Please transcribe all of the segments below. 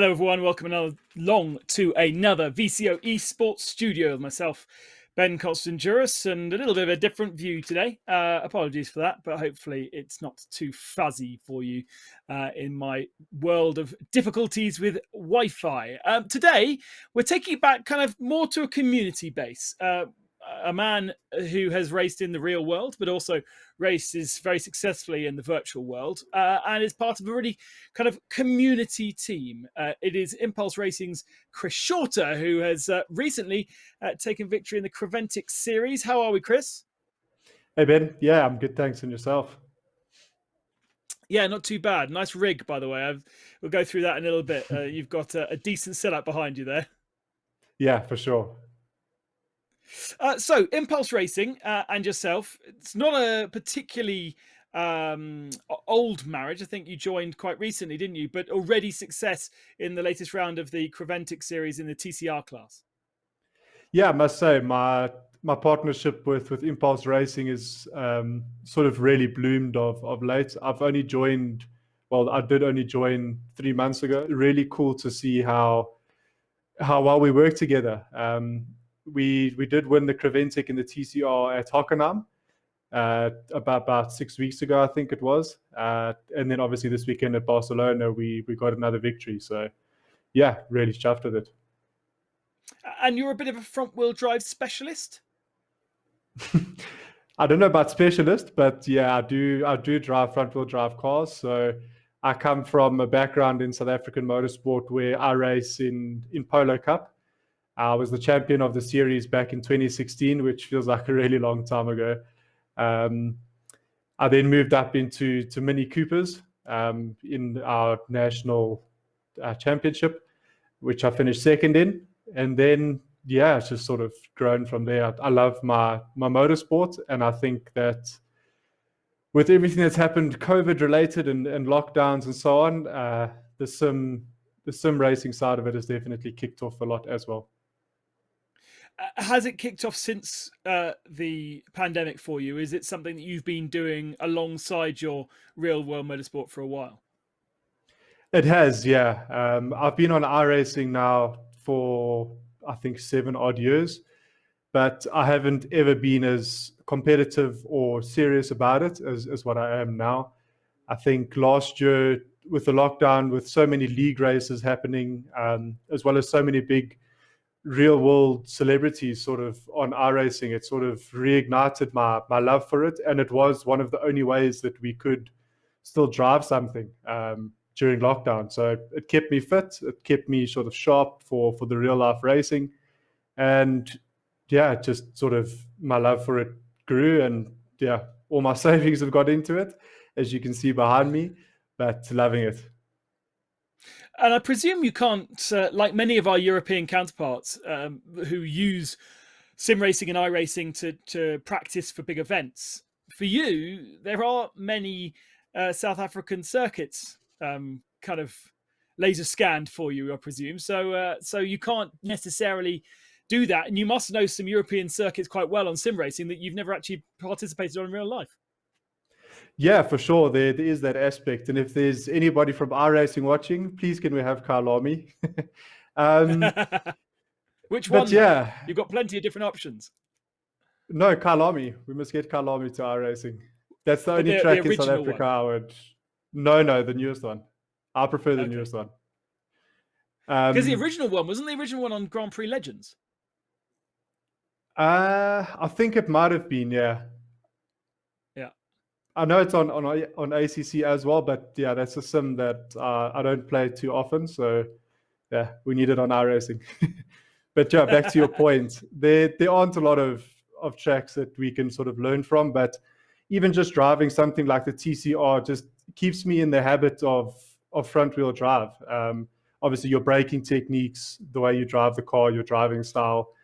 Hello, everyone. Welcome along to another VCO Esports studio with myself, Ben Constanduros, and a little bit of a different view today. Apologies for that, but hopefully it's not too fuzzy for you in my world of difficulties with Wi-Fi. Today, we're taking it back kind of more to a community base. A man who has raced in the real world, but also races very successfully in the virtual world, and is part of a really kind of community team. It is Impulse Racing's Chris Shorter, who has recently taken victory in the Creventic Series. How are we, Chris? Hey, Ben. Yeah, I'm good, thanks. And yourself? Yeah, not too bad. Nice rig, by the way. We'll go through that in a little bit. You've got a decent setup behind you there. Yeah, for sure. So, Impulse Racing and yourself, it's not a particularly old marriage. I think you joined quite recently, didn't you? But already success in the latest round of the Creventic Series in the TCR class. Yeah, I must say my partnership with Impulse Racing is sort of really bloomed of late. I've only joined, well, I did only join 3 months ago. Really cool to see how well we work together. We did win the Creventic in the TCR at Hockenheim about 6 weeks ago, I think it was. And then obviously this weekend at Barcelona, we got another victory. So yeah, really chuffed with it. And you're a bit of a front-wheel drive specialist? I don't know about specialist, but yeah, I do drive front-wheel drive cars. So I come from a background in South African motorsport where I race in Polo Cup. I was the champion of the series back in 2016, which feels like a really long time ago. I then moved up into Mini Coopers in our national championship, which I finished second in. And then, yeah, it's just sort of grown from there. I love my motorsport, and I think that with everything that's happened, COVID related and lockdowns and so on, the sim racing side of it has definitely kicked off a lot as well. Has it kicked off since the pandemic for you? Is it something that you've been doing alongside your real world motorsport for a while? It has, yeah. I've been on iRacing now for, I think, 7 odd years, but I haven't ever been as competitive or serious about it as what I am now. I think last year with the lockdown, with so many league races happening, as well as so many big real world celebrities sort of on iRacing, it sort of reignited my love for it. And it was one of the only ways that we could still drive something during lockdown. So it kept me fit. It kept me sort of sharp for the real life racing. And yeah, just sort of my love for it grew. And yeah, all my savings have got into it, as you can see behind me, but loving it. And I presume you can't, like many of our European counterparts who use sim racing and iRacing to practice for big events. For you, there are many South African circuits kind of laser scanned for you, I presume. So you can't necessarily do that, and you must know some European circuits quite well on sim racing that you've never actually participated on in real life. Yeah, for sure. There is that aspect. And if there's anybody from iRacing watching, please can we have Kyalami? Which But one, though? yeah, You've got plenty of different options. no, Kyalami. We must get Kyalami to iRacing. That's the But only the track in South original Africa one. I would. No, the newest one. I prefer the Okay. newest one. Because the original one, wasn't the original one on Grand Prix Legends? I think it might have been, yeah. Yeah. I know it's on ACC as well, but yeah, that's a sim that I don't play too often. So yeah, we need it on iRacing. But yeah, back to your point, there aren't a lot of tracks that we can sort of learn from, but even just driving something like the TCR just keeps me in the habit of front wheel drive. Obviously, your braking techniques, the way you drive the car, your driving style.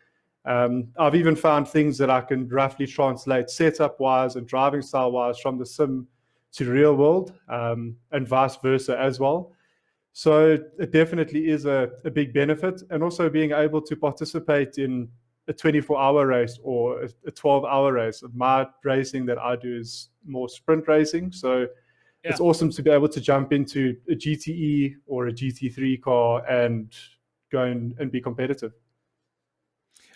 I've even found things that I can roughly translate setup wise and driving style wise from the sim to real world, and vice versa as well. So it definitely is a big benefit. And also being able to participate in a 24-hour race or a 12-hour race. My racing that I do is more sprint racing. So Yeah. it's awesome to be able to jump into a GTE or a GT3 car and go and be competitive.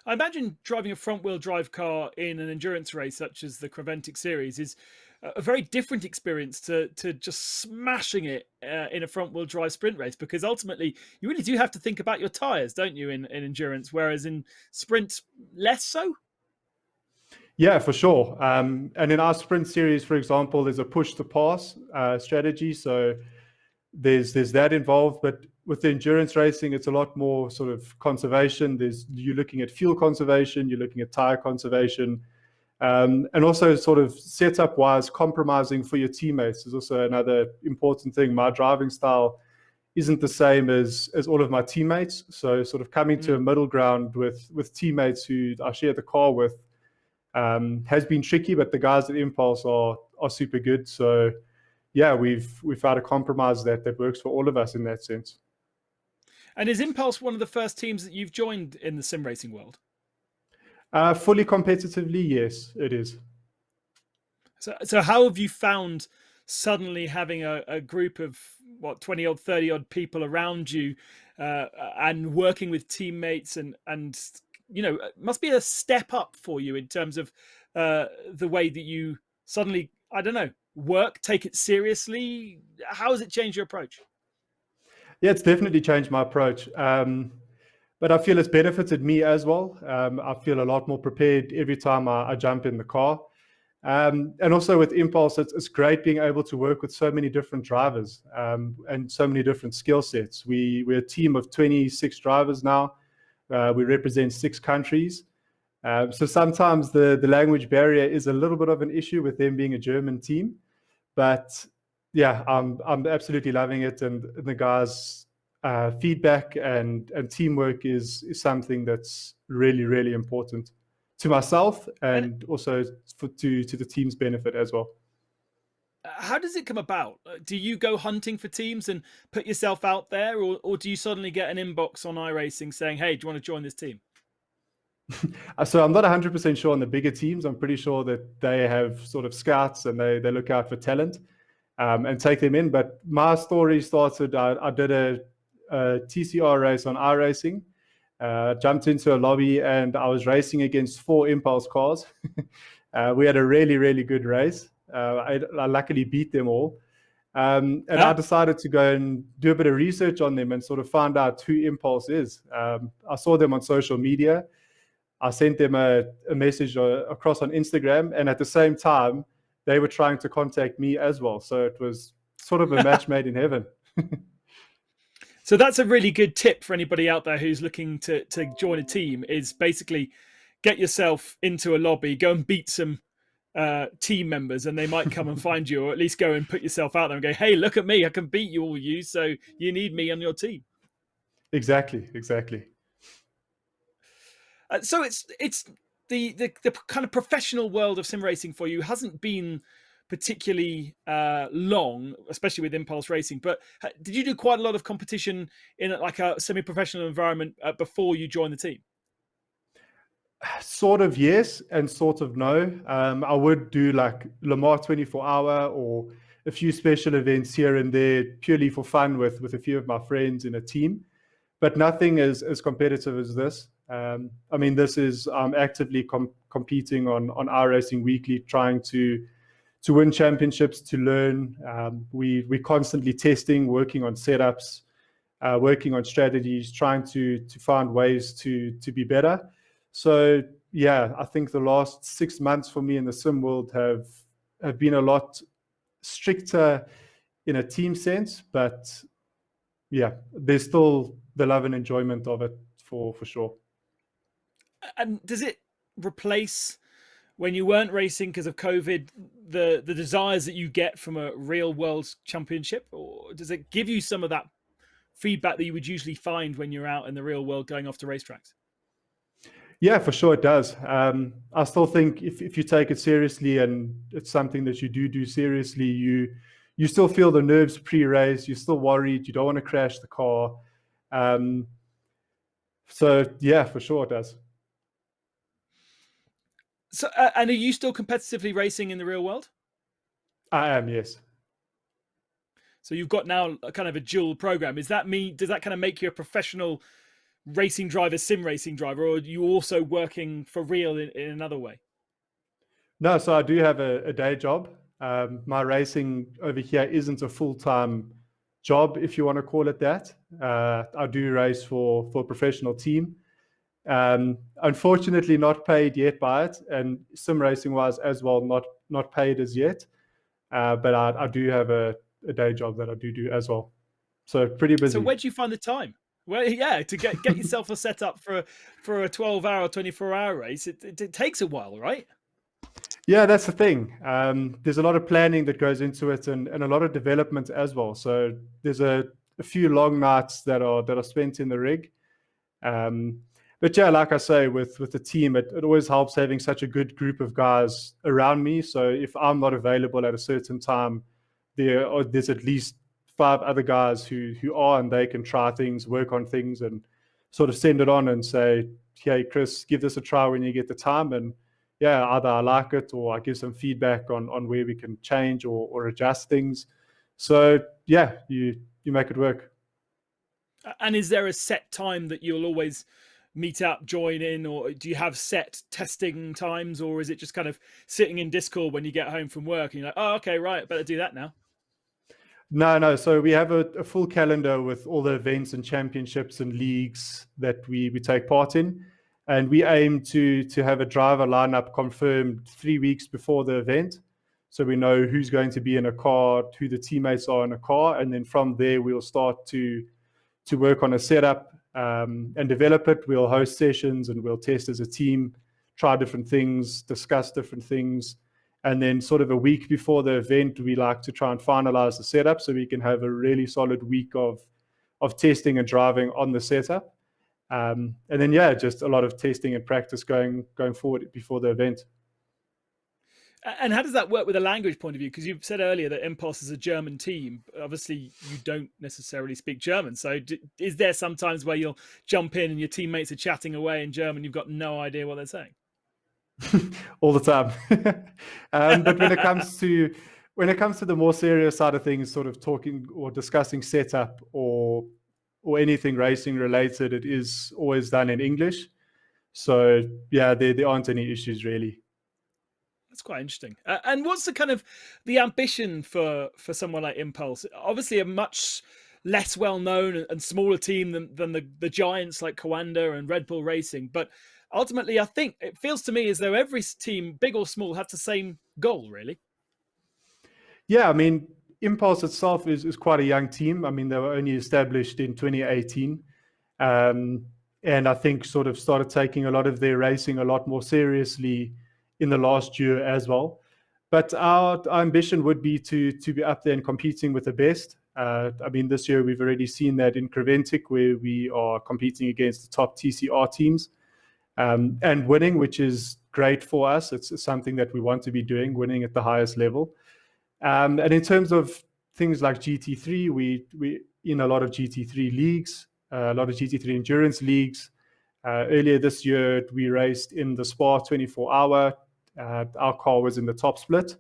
I imagine driving a front-wheel drive car in an endurance race such as the Creventic Series is a very different experience to just smashing it in a front-wheel drive sprint race, because ultimately you really do have to think about your tires, don't you, in endurance, whereas in sprint less so. Yeah, for sure. And in our sprint series, for example, there's a push to pass strategy. So there's that involved. But with the endurance racing, it's a lot more sort of conservation. You're looking at fuel conservation, you're looking at tire conservation, and also sort of setup wise, compromising for your teammates is also another important thing. My driving style isn't the same as all of my teammates. So sort of coming to a middle ground with teammates who I share the car with has been tricky, but the guys at Impulse are super good. So yeah, we've found a compromise that works for all of us in that sense. And is Impulse one of the first teams that you've joined in the sim racing world? Fully competitively, yes, it is. So how have you found suddenly having a group of what 20 odd 30 odd people around you, and working with teammates, and it must be a step up for you in terms of the way that you suddenly, I don't know, work, take it seriously. How has it changed your approach? Yeah, it's definitely changed my approach. But I feel it's benefited me as well. I feel a lot more prepared every time I jump in the car. And also with Impulse, it's great being able to work with so many different drivers and so many different skill sets. We're a team of 26 drivers now. We represent 6 countries. So sometimes the language barrier is a little bit of an issue with them being a German team. But yeah, I'm absolutely loving it, and the guys' feedback and teamwork is something that's really important to myself And and also to the team's benefit as well. how does it come about? Do you go hunting for teams and put yourself out there, or do you suddenly get an inbox on iRacing saying, "Hey, do you want to join this team?" So I'm not 100% sure on the bigger teams. I'm pretty sure that they have sort of scouts and they look out for talent and take them in. But my story started, I did a TCR race on iRacing, jumped into a lobby and I was racing against 4 Impulse cars. We had a really good race. I luckily beat them all. And I Ah, decided to go and do a bit of research on them and sort of find out who Impulse is. I saw them on social media. I sent them a message across on Instagram, and at the same time, they were trying to contact me as well. So it was sort of a match made in heaven. so that's a really good tip for anybody out there who's looking to join a team. Is basically get yourself into a lobby, go and beat some team members, and they might come and find you, or at least go and put yourself out there and go, "Hey, look at me! I can beat you all, you. So you need me on your team." Exactly. So it's the kind of professional world of sim racing for you hasn't been particularly long, especially with Impulse Racing. But did you do quite a lot of competition in like a semi-professional environment before you joined the team? Sort of yes, and sort of no. I would do like Lamar 24 hour or a few special events here and there purely for fun with a few of my friends in a team, but nothing as competitive as this. I mean, this is actively competing on iRacing Weekly, trying to win championships, to learn. We're constantly testing, working on setups, working on strategies, trying to find ways to be better. So yeah, I think the last 6 months for me in the sim world have been a lot stricter in a team sense, but yeah, there's still the love and enjoyment of it for sure. And does it replace, when you weren't racing because of COVID, the desires that you get from a real world championship, or does it give you some of that feedback that you would usually find when you're out in the real world going off to racetracks? Yeah, for sure it does. I still think if you take it seriously and it's something that you do seriously, you still feel the nerves pre-race. You're still worried. You don't want to crash the car. Um, so yeah, for sure it does. So, and are you still competitively racing in the real world? I am, yes. So you've got now a kind of a dual program. Does that kind of make you a professional racing driver, sim racing driver, or are you also working for real in another way? No, so I do have a day job. My racing over here isn't a full-time job, if you want to call it that. I do race for a professional team. Unfortunately, not paid yet by it, and sim racing wise as well, not paid as yet. But I do have a day job that I do as well. So pretty So busy. where do you find the time? Well, yeah, to get yourself a setup for a 12-hour, 24-hour race, it takes a while, right? Yeah, that's the thing. There's a lot of planning that goes into it, and a lot of development as well. So there's a few long nights that are spent in the rig. Um, but yeah, like I say, with the team, it always helps having such a good group of guys around me. So if I'm not available at a certain time, there's at least five other guys who are, and they can try things, work on things, and sort of send it on and say, "Hey, Chris, give this a try when you get the time." And yeah, either I like it or I give some feedback on where we can change or adjust things. So yeah, you make it work. And is there a set time that you'll always meet up, join in, or do you have set testing times, or is it just kind of sitting in Discord when you get home from work and you're like, oh, okay, right, better do that now? No, no. So we have a full calendar with all the events and championships and leagues that we take part in. And we aim to have a driver lineup confirmed 3 weeks before the event. So we know who's going to be in a car, who the teammates are in a car. And then from there, we'll start to work on a setup and develop it. We'll host sessions and we'll test as a team, try different things, discuss different things. And then, sort of a week before the event, we like to try and finalize the setup so we can have a really solid week of testing and driving on the setup. And then, yeah, just a lot of testing and practice going forward before the event. And how does that work with a language point of view? Because you said earlier that Impulse is a German team. Obviously, you don't necessarily speak German. So, is there sometimes where you'll jump in and your teammates are chatting away in German? You've got no idea what they're saying. All the time. But when it comes to the more serious side of things, sort of talking or discussing setup or anything racing related, it is always done in English. So yeah, there aren't any issues really. That's quite interesting. And what's the kind of the ambition for someone like Impulse? Obviously, a much less well known and smaller team than the giants like Coanda and Red Bull Racing. But ultimately, I think it feels to me as though every team, big or small, has the same goal, really. Yeah, I mean, Impulse itself is quite a young team. I mean, they were only established in 2018. Um, and I think sort of started taking a lot of their racing a lot more seriously in the last year as well. But our ambition would be to be up there and competing with the best. I mean, this year we've already seen that in Creventic, where we are competing against the top TCR teams and winning, which is great for us. It's something that we want to be doing, winning at the highest level. And in terms of things like GT3, we in a lot of GT3 leagues, a lot of GT3 endurance leagues. Earlier this year, we raced in the Spa 24-hour. Our car was in the top split.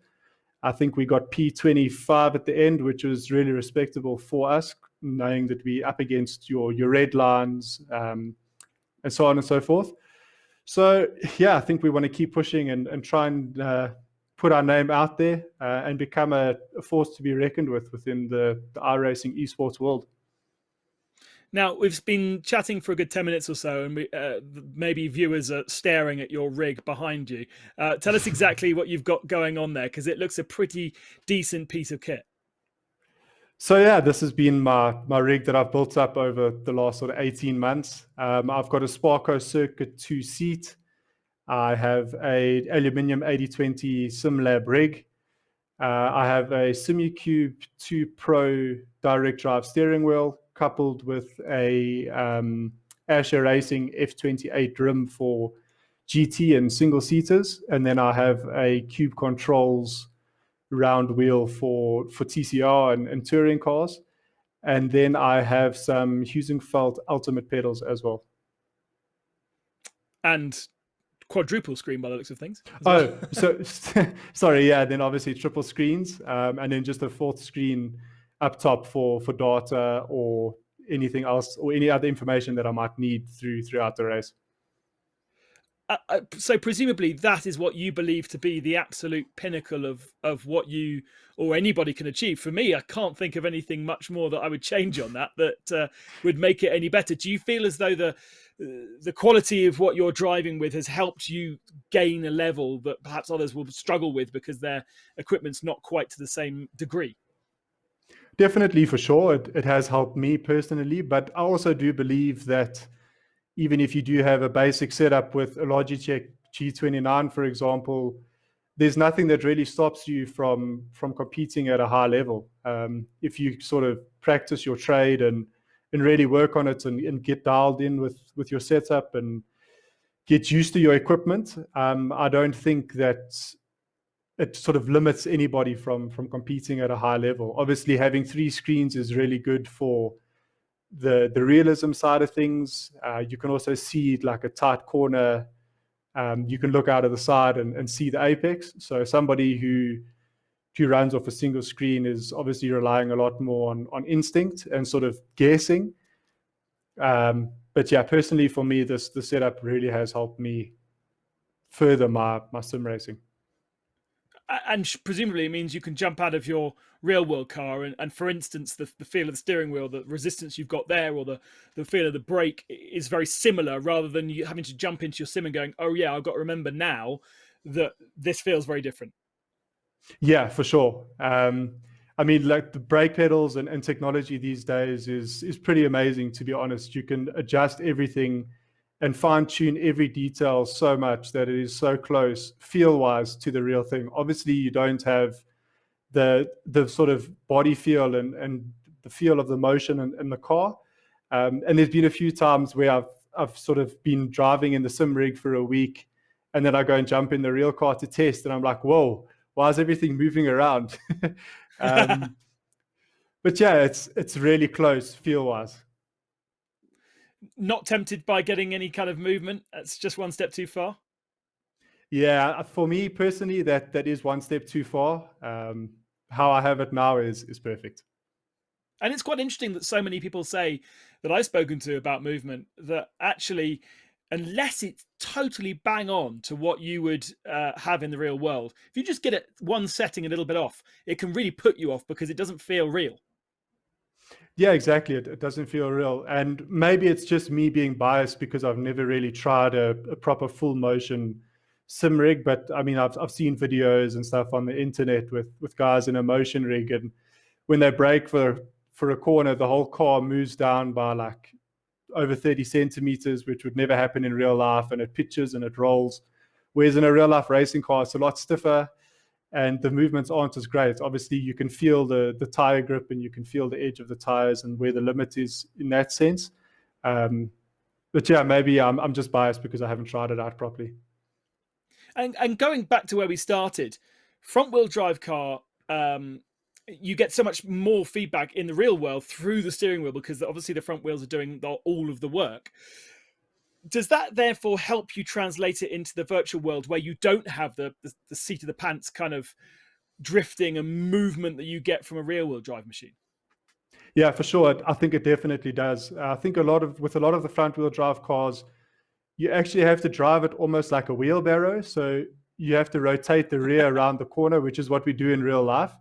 I think we got P25 at the end, which was really respectable for us, knowing that we up against your red lines and so on and so forth. So yeah, I think we want to keep pushing and try and put our name out there and become a force to be reckoned with within the iRacing esports world. Now, we've been chatting for a good 10 minutes or so, and maybe viewers are staring at your rig behind you. Tell us exactly what you've got going on there, because it looks a pretty decent piece of kit. So yeah, this has been my rig that I've built up over the last sort of 18 months. I've got a Sparco Circuit 2 seat. I have a aluminium 8020 SimLab rig. I have a SimuCube 2 Pro direct drive steering wheel coupled with a Asher Racing F28 rim for GT and single seaters. And then I have a Cube Controls round wheel for TCR and touring cars. And then I have some Husingfeld Ultimate pedals as well. And quadruple screen by the looks of things as well. So sorry, yeah. Then obviously triple screens, and then just a fourth screen up top for data or anything else or any other information that I might need throughout the race. So presumably that is what you believe to be the absolute pinnacle of what you or anybody can achieve. For me, I can't think of anything much more that I would change on that would make it any better. Do you feel as though the quality of what you're driving with has helped you gain a level that perhaps others will struggle with because their equipment's not quite to the same degree? Definitely, for sure, it has helped me personally, but I also do believe that even if you do have a basic setup with a Logitech G29, for example, there's nothing that really stops you from competing at a high level. If you sort of practice your trade and really work on it and get dialed in with your setup and get used to your equipment, I don't think that it sort of limits anybody from competing at a high level. Obviously, having 3 screens is really good for the realism side of things. You can also see like a tight corner. You can look out of the side and see the apex. So somebody who runs off a single screen is obviously relying a lot more on instinct and sort of guessing. But yeah, personally for me, the setup really has helped me further my sim racing. And presumably it means you can jump out of your real world car and for instance the feel of the steering wheel, the resistance you've got there, or the feel of the brake is very similar, rather than you having to jump into your sim and going, oh yeah, I've got to remember now that this feels very different. Yeah, for sure. I mean, like the brake pedals and technology these days is pretty amazing, to be honest. You can adjust everything and fine tune every detail so much that it is so close feel wise to the real thing. Obviously, you don't have the sort of body feel and the feel of the motion in the car. And there's been a few times where I've sort of been driving in the sim rig for a week, and then I go and jump in the real car to test, and I'm like, whoa, why is everything moving around? But yeah, it's really close feel wise. Not tempted by getting any kind of movement? That's just one step too far. Yeah, for me personally, that is one step too far. How I have it now is perfect. And it's quite interesting that so many people say that I've spoken to about movement that actually, unless it's totally bang on to what you would have in the real world, if you just get it one setting a little bit off, it can really put you off because it doesn't feel real. Yeah, exactly. It doesn't feel real. And maybe it's just me being biased because I've never really tried a proper full motion sim rig. But I mean, I've seen videos and stuff on the internet with guys in a motion rig. And when they brake for a corner, the whole car moves down by like over 30 centimeters, which would never happen in real life. And it pitches and it rolls. Whereas in a real life racing car, it's a lot stiffer and the movements aren't as great. Obviously, you can feel the tire grip and you can feel the edge of the tires and where the limit is in that sense. But yeah, maybe I'm just biased because I haven't tried it out properly. And going back to where we started, front wheel drive car, you get so much more feedback in the real world through the steering wheel because obviously the front wheels are doing all of the work. Does that therefore help you translate it into the virtual world where you don't have the seat of the pants kind of drifting and movement that you get from a rear wheel drive machine? Yeah, for sure. I think it definitely does. I think with a lot of the front wheel drive cars, you actually have to drive it almost like a wheelbarrow. So you have to rotate the rear around the corner, which is what we do in real life. Yeah.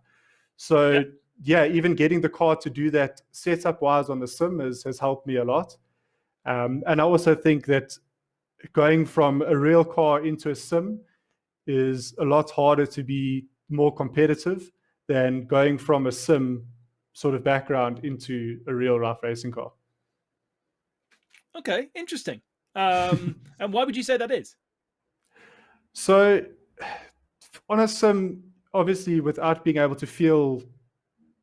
So yeah, even getting the car to do that setup wise on the sim has helped me a lot. And I also think that going from a real car into a sim is a lot harder to be more competitive than going from a sim sort of background into a real life racing car. Okay, interesting. And why would you say that is? So on a sim, obviously, without being able to feel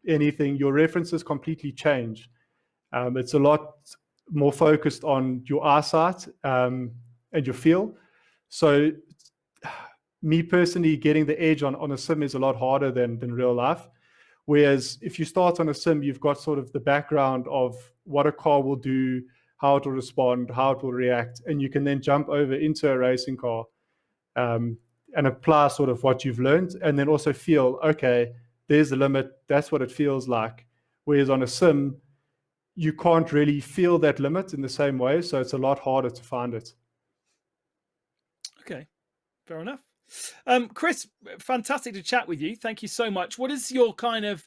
anything, your references completely change. It's a lot more focused on your eyesight and your feel. So me personally, getting the edge on a sim is a lot harder than real life. Whereas if you start on a sim, you've got sort of the background of what a car will do, how it will respond, how it will react, and you can then jump over into a racing car um, and apply sort of what you've learned, and then also feel, okay, there's the limit. That's what it feels like. Whereas on a sim, you can't really feel that limit in the same way. So it's a lot harder to find it. Okay, fair enough. Chris, fantastic to chat with you. Thank you so much. What is your kind of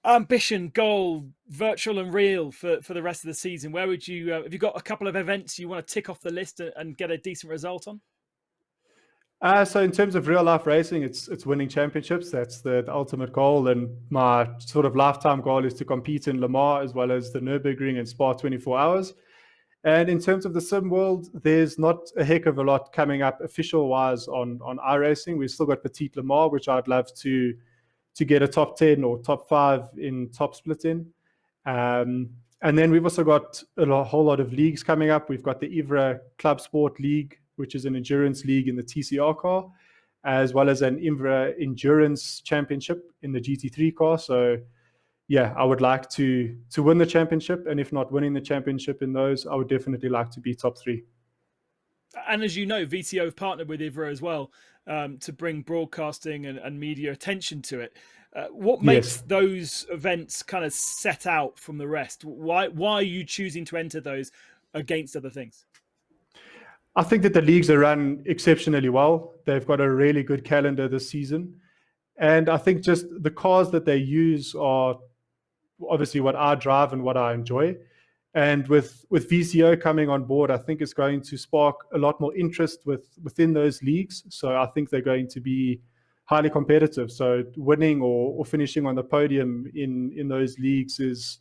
ambition, goal, virtual and real, for the rest of the season? Where would you have you got a couple of events you want to tick off the list and get a decent result on? So in terms of real life racing, it's winning championships. That's the ultimate goal, and my sort of lifetime goal is to compete in Le Mans as well as the Nürburgring and Spa 24 hours. And in terms of the sim world, there's not a heck of a lot coming up official wise on iRacing. We've still got Petit Le Mans, which I'd love to get a top 10 or top 5 in top split in. And then we've also got a whole lot of leagues coming up. We've got the IVRA Club Sport League, which is an endurance league in the TCR car, as well as an IVRA Endurance Championship in the GT3 car. So yeah, I would like to win the championship, and if not winning the championship in those, I would definitely like to be top 3. And as you know, VCO have partnered with IVRA as well, to bring broadcasting and media attention to it. What makes Yes. those events kind of set out from the rest? Why are you choosing to enter those against other things? I think that the leagues are run exceptionally well. They've got a really good calendar this season. And I think just the cars that they use are obviously what I drive and what I enjoy. And with VCO coming on board, I think it's going to spark a lot more interest within those leagues. So I think they're going to be highly competitive. So winning or finishing on the podium in those leagues is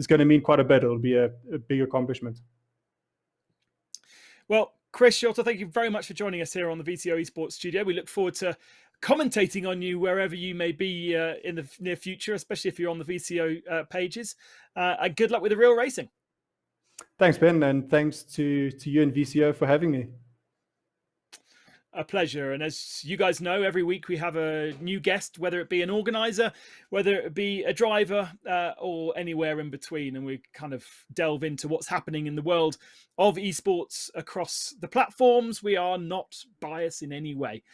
going to mean quite a bit. It'll be a big accomplishment. Well, Chris Shorter, thank you very much for joining us here on the VCO Esports studio. We look forward to commentating on you wherever you may be in the near future, especially if you're on the VCO pages. And good luck with the real racing. Thanks, Ben, and thanks to you and VCO for having me. A pleasure. And as you guys know, every week we have a new guest, whether it be an organizer, whether it be a driver, or anywhere in between. And we kind of delve into what's happening in the world of esports across the platforms. We are not biased in any way.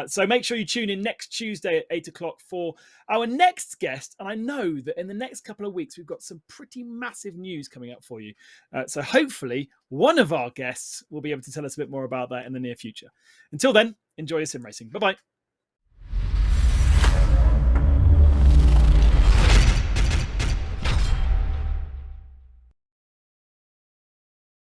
So make sure you tune in next Tuesday at 8 o'clock for our next guest. And I know that in the next couple of weeks, we've got some pretty massive news coming up for you. So hopefully one of our guests will be able to tell us a bit more about that in the near future. Until then, enjoy your sim racing. Bye-bye.